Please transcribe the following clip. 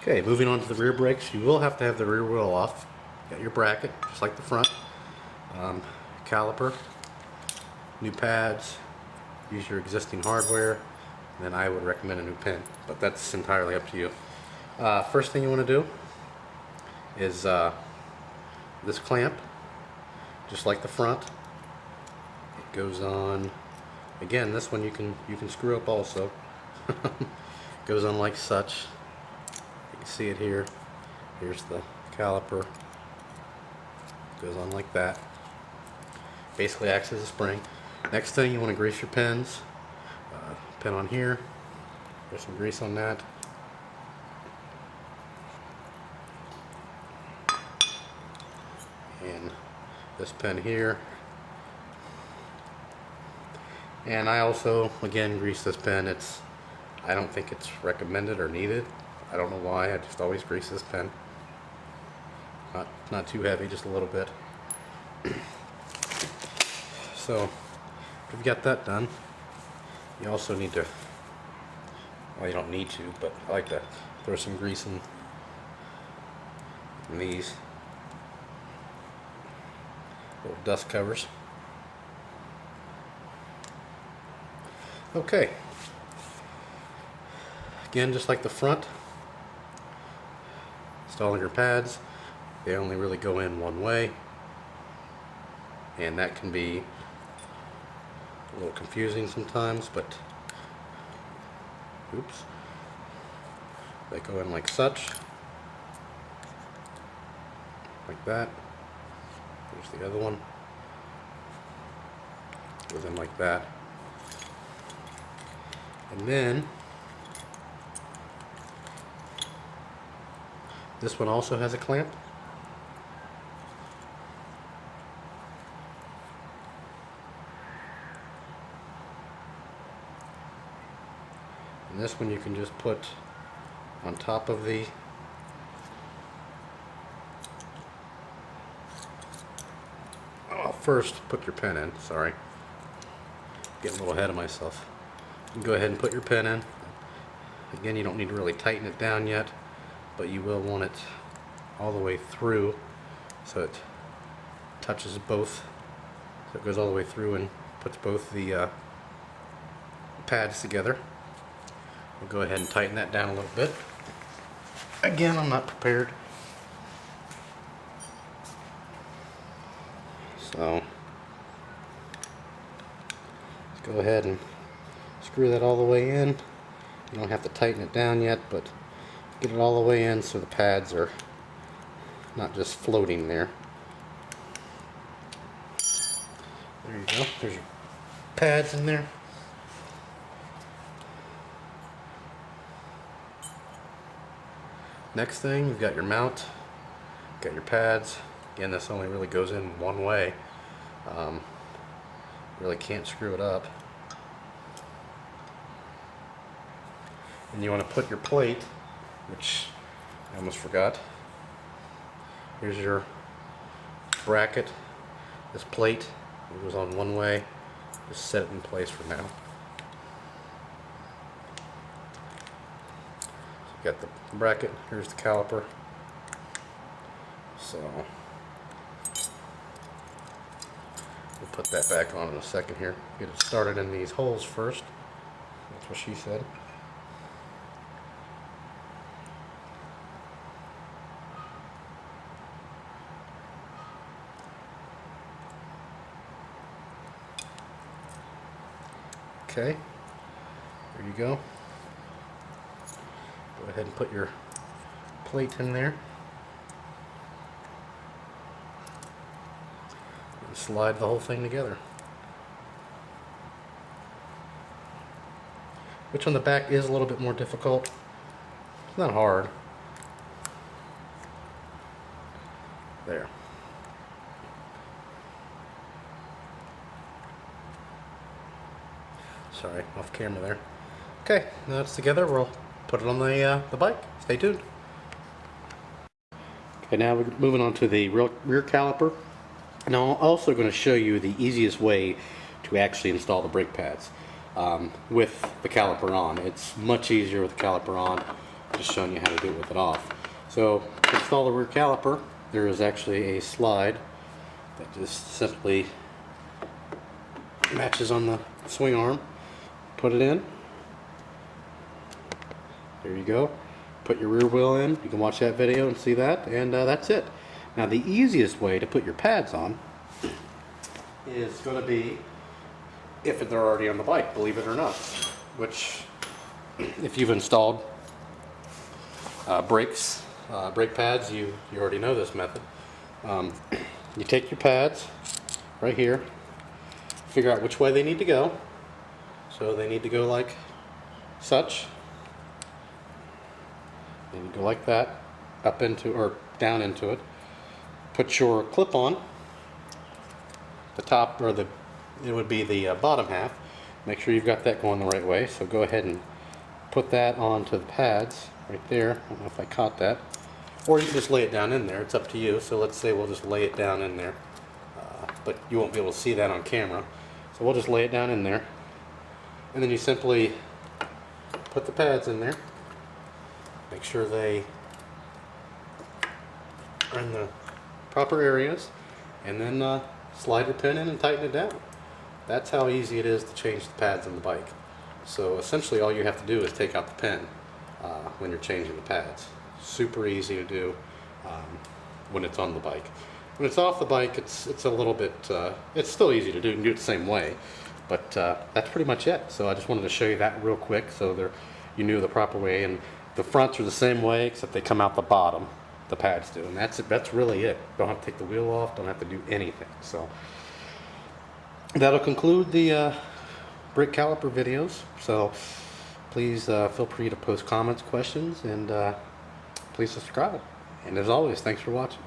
Okay, moving on to the rear brakes, you will have to have the rear wheel off. Got your bracket, just like the front. Caliper, new pads, use your existing hardware, and then I would recommend a new pin, but that's entirely up to you. First thing you want to do is this clamp, just like the front. It goes on. Again, this one you can screw up also. Goes on like such. You can see it here. Here's the caliper. Goes on like that. Basically acts as a spring. Next thing, you want to grease your pins. Pin on here. There's some grease on that. And this pin here. And I also, again, grease this pin. I don't think it's recommended or needed. I don't know why. I just always grease this pin. Not too heavy, just a little bit. So, if you've got that done, you also need to, well, you don't need to, but I like to throw some grease in these little dust covers. Okay. Again, just like the front, installing your pads, they only really go in one way, and that can be a little confusing sometimes, but oops, they go in like such, like that. Here's the other one, goes in like that. And then this one also has a clamp. And this one you can just put on top of the first put your pin in, sorry. Getting a little ahead of myself. You can go ahead and put your pin in. Again, you don't need to really tighten it down yet, but you will want it all the way through so it touches both, so it goes all the way through and puts both the pads together. We'll go ahead and tighten that down a little bit. Again, I'm not prepared, so let's go ahead and screw that all the way in. You don't have to tighten it down yet, but get it all the way in so the pads are not just floating there. There you go. There's your pads in there. Next thing, you've got your mount, got your pads. Again, this only really goes in one way. Really can't screw it up. And you want to put your plate, which I almost forgot. Here's your bracket. This plate goes on one way. Just set it in place for now. So you got the bracket. Here's the caliper. So we'll put that back on in a second here. Get it started in these holes first. That's what she said. Okay, there you go. Go ahead and put your plate in there. And slide the whole thing together. Which on the back is a little bit more difficult. It's not hard. There. Sorry, off camera there. Okay, now it's together. We'll put it on the bike. Stay tuned. Okay, now we're moving on to the rear caliper. And I'm also going to show you the easiest way to actually install the brake pads with the caliper on. It's much easier with the caliper on. just showing you how to do it with it off. So to install the rear caliper, there is actually a slide that just simply matches on the swing arm. Put it in. There you go. Put your rear wheel in. You can watch that video and see that, and that's it. Now the easiest way to put your pads on is going to be if they're already on the bike, believe it or not. Which, if you've installed brake pads, you already know this method. You take your pads right here, figure out which way they need to go. So they need to go like such. They need to go like that, up into or down into it. Put your clip on the top, or it would be the bottom half. Make sure you've got that going the right way. So go ahead and put that onto the pads right there. I don't know if I caught that. Or you can just lay it down in there. It's up to you. So let's say we'll just lay it down in there. But you won't be able to see that on camera. So we'll just lay it down in there. And then you simply put the pads in there. Make sure they are in the proper areas. And then slide your pin in and tighten it down. That's how easy it is to change the pads on the bike. So essentially all you have to do is take out the pin when you're changing the pads. Super easy to do when it's on the bike. When it's off the bike, it's a little bit, it's still easy to do. You can do it the same way, but that's pretty much it. So I just wanted to show you that real quick so you knew the proper way. And the fronts are the same way, except they come out the bottom, the pads do. And that's it. That's really it. Don't have to take the wheel off, don't have to do anything. So that'll conclude the brake caliper videos. So please feel free to post comments, questions, and please subscribe. And as always, thanks for watching.